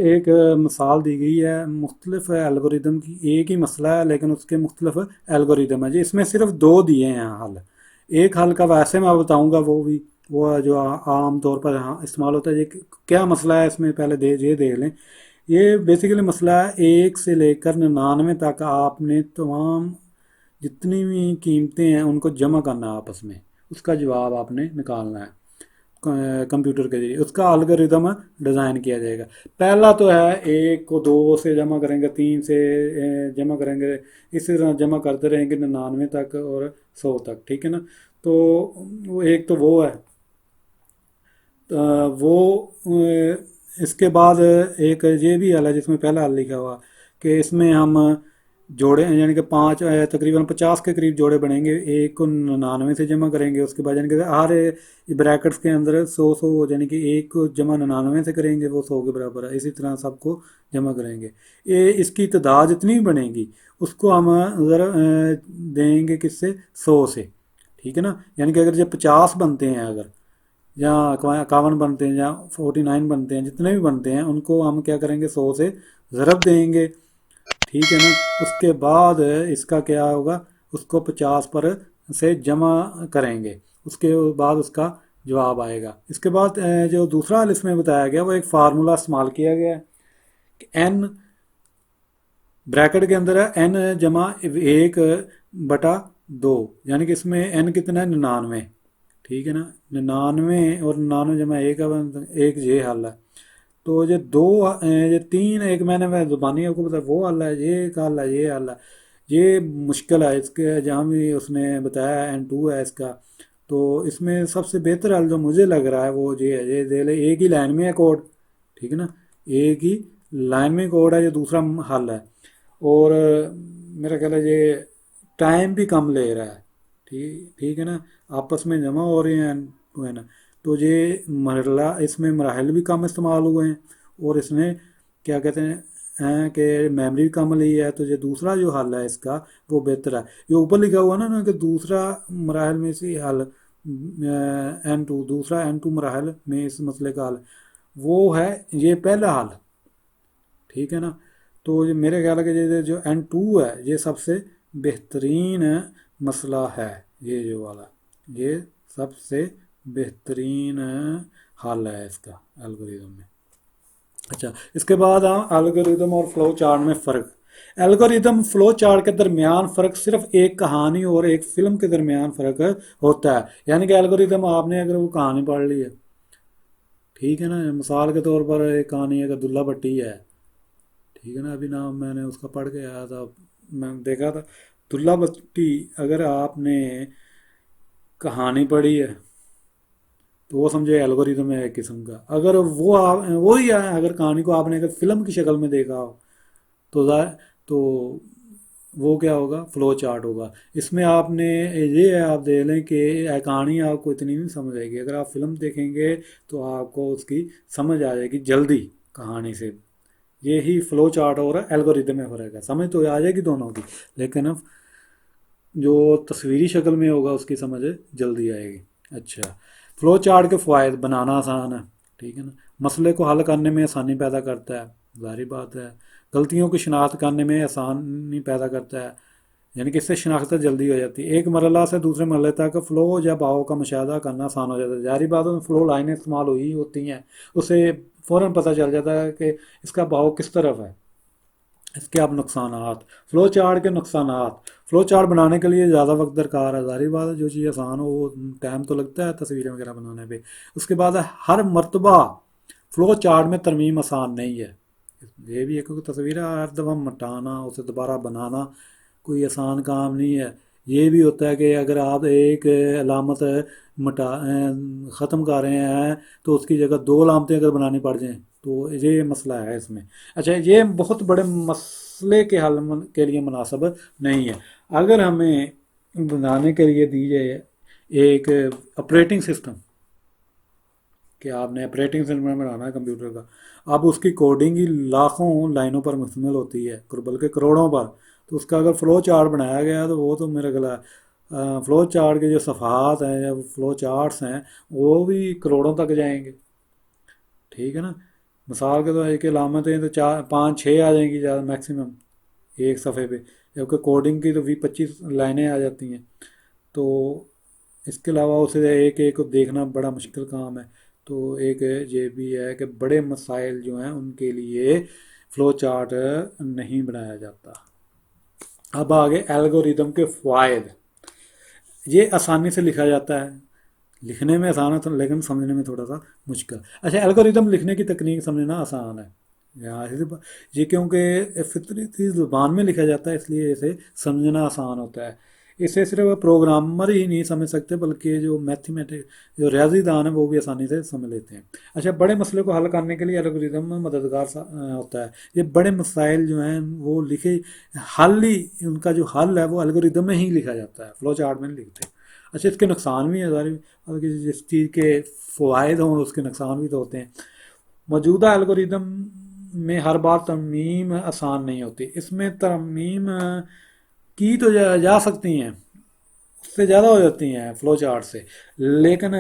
एक मिसाल दी गई है मुख्तलिफ एल्गोरिदम की। एक ही मसला है लेकिन उसके मुख्तलिफ एल्गोरिदम है जी। इसमें सिर्फ दो दिए हैं हल। एक हल का वैसे मैं बताऊंगा, वो भी वो है जो आम तौर पर हाँ इस्तेमाल होता है। ये क्या मसला है इसमें, पहले ये देख लें। ये बेसिकली मसला है, 1 से लेकर 99 तक आपने तमाम जितनी भी कीमतें हैं उनको जमा करना है आपस में। उसका जवाब आपने निकालना है कंप्यूटर के जरिए। उसका अलगोरिदम डिज़ाइन किया जाएगा। पहला तो है, 1 को 2 से जमा करेंगे, 3 से जमा करेंगे, इसी तरह जमा करते रहेंगे 99 तक और 100 तक, ठीक है ना। तो वो एक तो वो है। वो इसके बाद एक ये भी हल है जिसमें पहला हल लिखा हुआ कि इसमें हम जोड़े यानी कि पाँच तकरीबन 50 के करीब जोड़े बनेंगे। 1 को 99 से जमा करेंगे, उसके बाद यानी कि हर ब्रैकेट्स के अंदर 100 100, यानी कि 1 को जमा 99 से करेंगे वो 100 के बराबर है। इसी तरह सबको जमा करेंगे। ये इसकी तादाद जितनी भी बनेगी उसको हम ज़रा देंगे किससे, 100 से, ठीक है ना। यानी कि अगर जब 50 बनते हैं, अगर या 51 बनते हैं या 49 बनते हैं, जितने भी बनते हैं उनको हम क्या करेंगे, 100 से ज़रब देंगे, ठीक है ना। उसके बाद इसका क्या होगा, उसको 50 पर से जमा करेंगे, उसके बाद उसका जवाब आएगा। इसके बाद जो दूसरा हल इसमें बताया गया वो एक फार्मूला इस्तेमाल किया गया है कि एन ब्रैकेट के अंदर है n/1/2, यानी कि इसमें n कितना है, 99, ठीक है ना। 99 और 99 जमा एक है, एक ये हल है। तो ये दो ये तीन, एक मैं ज़ुबानी आपको बता, वो हल है, ये एक हल है, ये हल है। ये मुश्किल है इसके, जहाँ भी उसने बताया N2 है इसका। तो इसमें सबसे बेहतर हल जो मुझे लग रहा है वो ये है, ये दे ले, एक ही लाइन में है कोड, ठीक है ना। एक ही लाइन में कोड है, ये दूसरा हल है। और मेरा ख्याल है ये टाइम भी कम ले रहा है, ठीक ठीक है ना। आपस में जमा हो रहे हैं तो है ना। तो ये मरला, इसमें मराहल भी कम इस्तेमाल हुए हैं, और इसने क्या कहते हैं कि मेमोरी भी कम ली है। तो ये दूसरा जो हल है इसका वो बेहतर है। ये ऊपर लिखा हुआ ना कि दूसरा मराहल में से हल N2, दूसरा N2 मराहल में इस मसले का हल वो है ये पहला हल, ठीक है ना। तो ये मेरे ख्याल है कि ये जो N2 है ये सबसे बेहतरीन मसला है, ये जो वाला, ये सबसे बेहतरीन हल है इसका एल्गोरिदम में। अच्छा, इसके बाद हम एल्गोरिदम और फ्लो चार्ट में फ़र्क। एल्गोरिदम फ्लो चार्ट के दरमियान फ़र्क सिर्फ एक कहानी और एक फ़िल्म के दरमियान फ़र्क होता है। यानी कि एल्गोरिदम आपने अगर वो कहानी पढ़ ली है, ठीक है ना। मिसाल के तौर पर एक कहानी अगर दुल्ला भट्टी है, ठीक है ना, अभी नाम मैंने उसका पढ़ के आया था, मैं देखा था दुल्ला भट्टी। अगर आपने कहानी पढ़ी है तो वो समझे एल्गोरिदम है एक किस्म का। अगर वो आप वही है, अगर कहानी को आपने अगर फिल्म की शक्ल में देखा हो तो तो वो क्या होगा, फ्लो चार्ट होगा। इसमें आपने ये है, आप देख लें कि कहानी आपको इतनी नहीं समझ आएगी। अगर आप फिल्म देखेंगे तो आपको उसकी समझ आ जाएगी जल्दी कहानी से। ये ही फ्लो चार्ट और एल्गोरिदम में फ़र्क है। समझ तो आ जाएगी दोनों की, लेकिन अब जो तस्वीरी शक्ल में होगा उसकी समझ जल्दी आएगी। अच्छा, फ्लो चार्ट के फ़ायदे, बनाना आसान है, ठीक है ना। मसले को हल करने में आसानी पैदा करता है, ज़ाहिर बात है। गलतियों की शिनाख्त करने में आसानी पैदा करता है, यानी कि इससे शिनाख्त जल्दी हो जाती है। एक मरला से दूसरे मरले तक फ़्लो या बहाव का मुशाहदा करना आसान हो जाता है। ज़ाहिर बात है, फ़्लो लाइनें इस्तेमाल हुई होती हैं, उसे फ़ौरन पता चल जाता है कि इसका बहाव किस तरफ है। इसके अब नुकसानात, फ़्लो चार्ट के नुकसानात। फ़्लो चार्ट बनाने के लिए ज़्यादा वक्त दरकार है, ज़ाहिर बात है। जो चीज़ आसान हो वो टाइम तो लगता है तस्वीरें वगैरह बनाने पे। उसके बाद है हर मरतबा फ़्लो चार्ट में तरमीम आसान नहीं है। ये भी है क्योंकि तस्वीरें हर दफ़ा मिटाना, उसे दोबारा बनाना कोई आसान काम नहीं है। ये भी होता है कि अगर आप एक अलामत ख़त्म कर रहे हैं तो उसकी जगह दो अलामतें अगर बनानी पड़ जाएं तो ये मसला है इसमें। अच्छा, ये बहुत बड़े मसले के हल के लिए मुनासिब नहीं है। अगर हमें बनाने के लिए दी जाए एक ऑपरेटिंग सिस्टम, कि आपने ऑपरेटिंग सिस्टम बनाना है कंप्यूटर का, अब उसकी कोडिंग ही लाखों लाइनों पर मुश्तमिल होती है, बल्कि करोड़ों पर। तो उसका अगर फ़्लो चार्ट बनाया गया तो वो तो मेरा ख्याल है फ़्लो चार्ट के जो सफ़हात हैं या फ़्लो चार्ट्स हैं वो भी करोड़ों तक जाएंगे, ठीक है ना। मिसाल के तो एक अलामतें तो 4 5 6 आ जाएंगी ज़्यादा मैक्सिमम एक सफ़े पे, जबकि कोडिंग की तो 20 25 लाइनें आ जाती हैं। तो इसके अलावा उसे एक एक को देखना बड़ा मुश्किल काम है। तो एक ये भी है कि बड़े मसाइल जो हैं उनके लिए फ़्लो चार्ट नहीं बनाया जाता। अब आगे एल्गोरिदम के फ़ायदे। ये आसानी से लिखा जाता है, लिखने में आसान है तो, लेकिन समझने में थोड़ा सा मुश्किल। अच्छा, एल्गोरिदम लिखने की तकनीक समझना आसान है ये क्योंकि फितरती ज़ुबान में लिखा जाता है, इसलिए इसे समझना आसान होता है। इसे सिर्फ प्रोग्रामर ही नहीं समझ सकते, बल्कि जो मैथमेटिक जो रियाजीदान है वो भी आसानी से समझ लेते हैं। अच्छा, बड़े मसले को हल करने के लिए एल्गोरिदम में मददगार होता है। ये बड़े मसाइल जो हैं वो लिखे, हल ही उनका जो हल है वो एल्गोरिदम में ही लिखा जाता है, फ्लो चार्ट में नहीं लिखते। अच्छा, इसके नुकसान भी हैं सारे, मतलब कि जिस चीज़ के फ़वाइद हों उसके नुकसान भी तो होते हैं। मौजूदा एल्गोरिदम में हर बार तरमीम आसान नहीं होती। इसमें तरमीम की तो जा सकती हैं, उससे ज़्यादा हो जाती हैं फ़्लो चार्ट से, लेकिन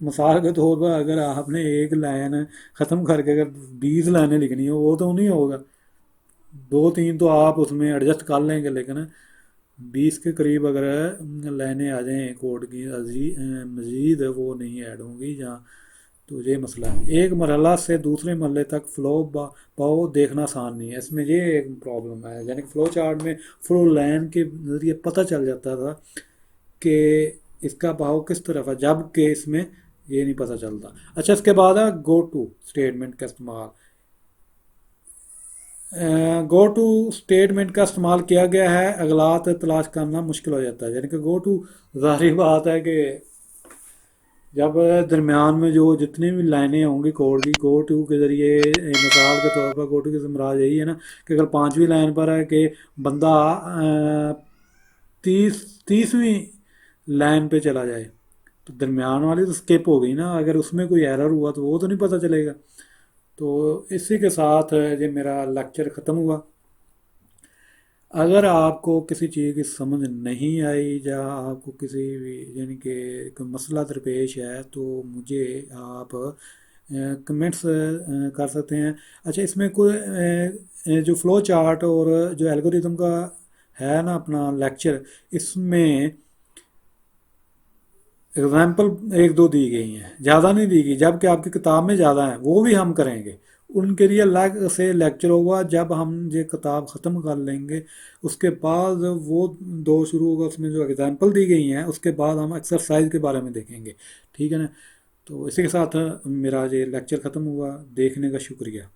मिसाल के तौर पर अगर आपने एक लाइन ख़त्म करके अगर 20 लाइनें लिखनी हो वो तो नहीं होगा। 2 3 तो आप उसमें एडजस्ट कर लेंगे, लेकिन 20 के करीब अगर लाइनें आ जाएँ कोड की मज़ीद वो नहीं ऐड होंगी जहाँ। तो ये मसला है, एक मरहला से दूसरे मरहले तक पाओ देखना आसान नहीं है। इसमें ये एक प्रॉब्लम है, यानी कि फ़्लो चार्ट में फ्लो लाइन के ज़रिए पता चल जाता था कि इसका बहाव किस तरफ है, जबकि इसमें ये नहीं पता चलता। अच्छा, इसके बाद है गो टू स्टेटमेंट का इस्तेमाल। गो टू स्टेटमेंट का इस्तेमाल किया गया है, अगलात तलाश करना मुश्किल हो जाता है। यानी कि गो टू, ज़ाहिर बात है कि जब दरमियान में जो जितनी भी लाइनें होंगी कोड की, गो टू के ज़रिए मिसाल के तौर पर गो टू की मराद यही है ना कि अगर 5वीं लाइन पर है कि बंदा 30वीं लाइन पे चला जाए, तो दरमियान वाली तो स्किप हो गई ना, अगर उसमें कोई एरर हुआ तो वो तो नहीं पता चलेगा। तो इसी के साथ ये मेरा लेक्चर ख़त्म हुआ। अगर आपको किसी चीज़ की समझ नहीं आई या आपको किसी भी यानी कि कोई मसला दरपेश है तो मुझे आप कमेंट्स कर सकते हैं। अच्छा, इसमें कोई जो फ़्लो चार्ट और जो एल्गोरिदम का है ना अपना लेक्चर, इसमें एग्जाम्पल एक दो दी गई हैं, ज़्यादा नहीं दी गई, जबकि आपकी किताब में ज़्यादा हैं, वो भी हम करेंगे। उनके लिए अलग से लेक्चर होगा जब हम ये किताब ख़त्म कर लेंगे। उसके बाद वो दो शुरू होगा, उसमें जो एग्जाम्पल दी गई हैं उसके बाद हम एक्सरसाइज के बारे में देखेंगे। ठीक है ना। तो इसी के साथ मेरा ये लेक्चर ख़त्म हुआ। देखने का शुक्रिया।